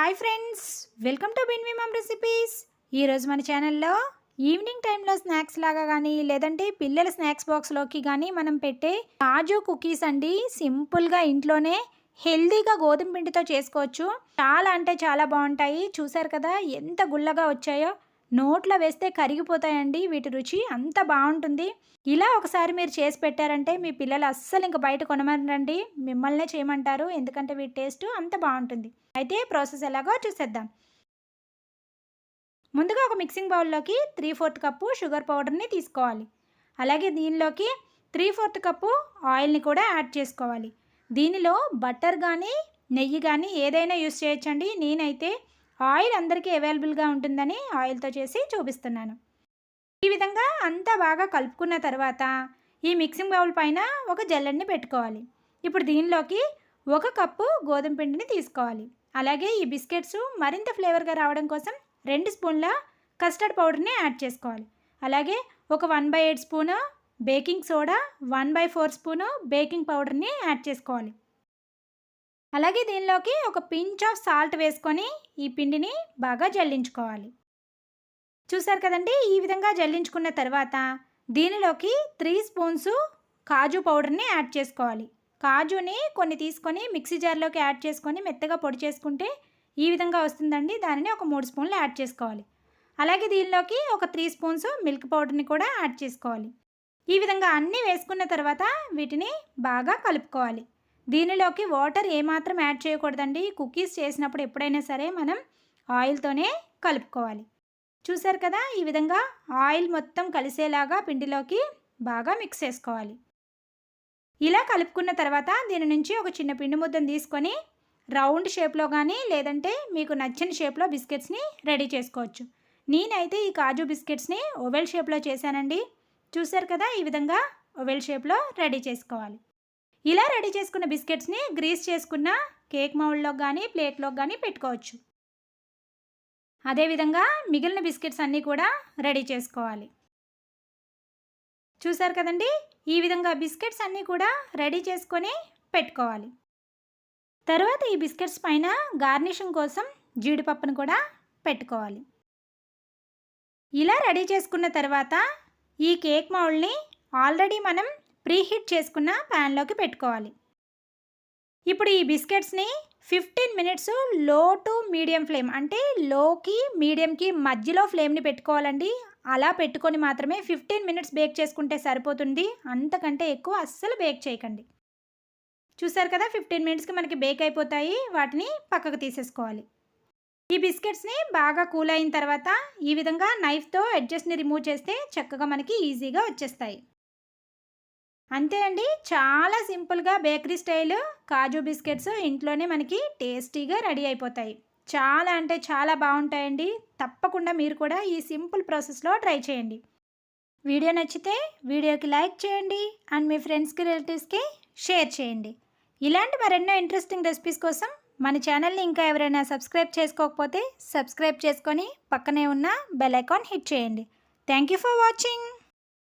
Hi friends, welcome to Binvi mom recipes. ఈరోజు మన ఛానల్లో ఈవినింగ్ టైంలో స్నాక్స్ లాగా కానీ లేదంటే పిల్లల స్నాక్స్ బాక్స్లోకి కానీ మనం పెట్టే కాజు కుకీస్ అండి. సింపుల్గా ఇంట్లోనే హెల్దీగా గోధుమ పిండితో చేసుకోవచ్చు. చాలా అంటే చాలా బాగుంటాయి. చూసారు కదా ఎంత గుల్లగా వచ్చాయో, నోట్లో వేస్తే కరిగిపోతాయండి. వీటి రుచి అంత బాగుంటుంది. ఇలా ఒకసారి మీరు చేసి పెట్టారంటే మీ పిల్లలు అస్సలు ఇంక బయట కొనమనండి, మిమ్మల్నే చేయమంటారు. ఎందుకంటే వీటి టేస్ట్ అంత బాగుంటుంది. అయితే ప్రాసెస్ ఎలాగో చూసేద్దాం. ముందుగా ఒక మిక్సింగ్ బౌల్లోకి 3/4 కప్పు షుగర్ పౌడర్ని తీసుకోవాలి. అలాగే దీనిలోకి 3/4 కప్పు ఆయిల్ని కూడా యాడ్ చేసుకోవాలి. దీనిలో బటర్ కానీ నెయ్యి కానీ ఏదైనా యూస్ చేయొచ్చండి. నేనైతే ఆయిల్ అందరికీ అవైలబుల్గా ఉంటుందని ఆయిల్తో చేసి చూపిస్తున్నాను. ఈ విధంగా అంతా బాగా కలుపుకున్న తర్వాత ఈ మిక్సింగ్ బౌల్ పైన ఒక జల్లెడని పెట్టుకోవాలి. ఇప్పుడు దీనిలోకి 1 కప్పు గోధుమ పిండిని తీసుకోవాలి. అలాగే ఈ బిస్కెట్స్ మరింత ఫ్లేవర్గా రావడం కోసం 2 స్పూన్ల కస్టర్డ్ పౌడర్ని యాడ్ చేసుకోవాలి. అలాగే ఒక 1/8 spoon baking soda, 1/4 spoon baking పౌడర్ని యాడ్ చేసుకోవాలి. అలాగే దీనిలోకి ఒక పించ్ ఆఫ్ సాల్ట్ వేసుకొని ఈ పిండిని బాగా జల్లించుకోవాలి. చూసారు కదండి, ఈ విధంగా జల్లించుకున్న తర్వాత దీనిలోకి 3 స్పూన్స్ కాజు పౌడర్ని యాడ్ చేసుకోవాలి. కాజుని కొన్ని తీసుకొని మిక్సీ జార్లోకి యాడ్ చేసుకొని మెత్తగా పొడి చేసుకుంటే ఈ విధంగా వస్తుందండి. దానిని ఒక 3 స్పూన్లు యాడ్ చేసుకోవాలి. అలాగే దీనిలోకి ఒక 3 స్పూన్స్ మిల్క్ పౌడర్ని కూడా యాడ్ చేసుకోవాలి. ఈ విధంగా అన్నీ వేసుకున్న తర్వాత వీటిని బాగా కలుపుకోవాలి. దీనిలోకి వాటర్ ఏమాత్రం యాడ్ చేయకూడదండి. కుకీస్ చేసినప్పుడు ఎప్పుడైనా సరే మనం ఆయిల్తోనే కలుపుకోవాలి. చూసారు కదా, ఈ విధంగా ఆయిల్ మొత్తం కలిసేలాగా పిండిలోకి బాగా మిక్స్ చేసుకోవాలి. ఇలా కలుపుకున్న తర్వాత దీని నుంచి ఒక చిన్న పిండి ముద్దను తీసుకొని రౌండ్ షేప్లో కానీ లేదంటే మీకు నచ్చిన షేప్లో బిస్కెట్స్ని రెడీ చేసుకోవచ్చు. నేనైతే ఈ కాజు బిస్కెట్స్ని ఓవెల్ షేప్లో చేశానండి. చూసారు కదా, ఈ విధంగా ఓవెల్ షేప్లో రెడీ చేసుకోవాలి. ఇలా రెడీ చేసుకున్న బిస్కెట్స్ని గ్రీస్ చేసుకున్న కేక్ మౌల్డ్లో కానీ ప్లేట్లో కానీ పెట్టుకోవచ్చు. అదేవిధంగా మిగిలిన బిస్కెట్స్ అన్నీ కూడా రెడీ చేసుకోవాలి. చూసారు కదండి, ఈ విధంగా బిస్కెట్స్ అన్నీ కూడా రెడీ చేసుకొని పెట్టుకోవాలి. తర్వాత ఈ బిస్కెట్స్ పైన గార్నిషింగ్ కోసం జీడిపప్పును కూడా పెట్టుకోవాలి. ఇలా రెడీ చేసుకున్న తర్వాత ఈ కేక్ మౌల్డ్ని ఆల్రెడీ మనం ప్రీహీట్ చేసుకున్న ప్యాన్లోకి పెట్టుకోవాలి. ఇప్పుడు ఈ బిస్కెట్స్ని 15 మినిట్స్ లో టు మీడియం ఫ్లేమ్, అంటే లోకి మీడియంకి మధ్యలో ఫ్లేమ్ని పెట్టుకోవాలండి. అలా పెట్టుకొని మాత్రమే 15 మినిట్స్ బేక్ చేసుకుంటే సరిపోతుంది. అంతకంటే ఎక్కువ అస్సలు బేక్ చేయకండి. చూసారు కదా, 15 మినిట్స్కి మనకి బేక్ అయిపోతాయి. వాటిని పక్కకు తీసేసుకోవాలి. ఈ బిస్కెట్స్ని బాగా కూల్ అయిన తర్వాత ఈ విధంగా నైఫ్తో ఎడ్జెస్ని రిమూవ్ చేస్తే చక్కగా మనకి ఈజీగా వచ్చేస్తాయి. అంతే అండి, చాలా సింపుల్గా బేకరీ స్టైల్ కాజు బిస్కెట్స్ ఇంట్లోనే మనకి టేస్టీగా రెడీ అయిపోతాయి. చాలా అంటే చాలా బాగుంటాయండి. తప్పకుండా మీరు కూడా ఈ సింపుల్ ప్రాసెస్లో ట్రై చేయండి. వీడియో నచ్చితే వీడియోకి లైక్ చేయండి అండ్ మీ ఫ్రెండ్స్కి రిలేటివ్స్కి షేర్ చేయండి. ఇలాంటి మరెన్నో ఇంట్రెస్టింగ్ రెసిపీస్ కోసం మన ఛానల్ని ఇంకా ఎవరైనా సబ్స్క్రైబ్ చేసుకోకపోతే సబ్స్క్రైబ్ చేసుకొని పక్కనే ఉన్న బెల్ ఐకాన్ హిట్ చేయండి. Thank you for watching.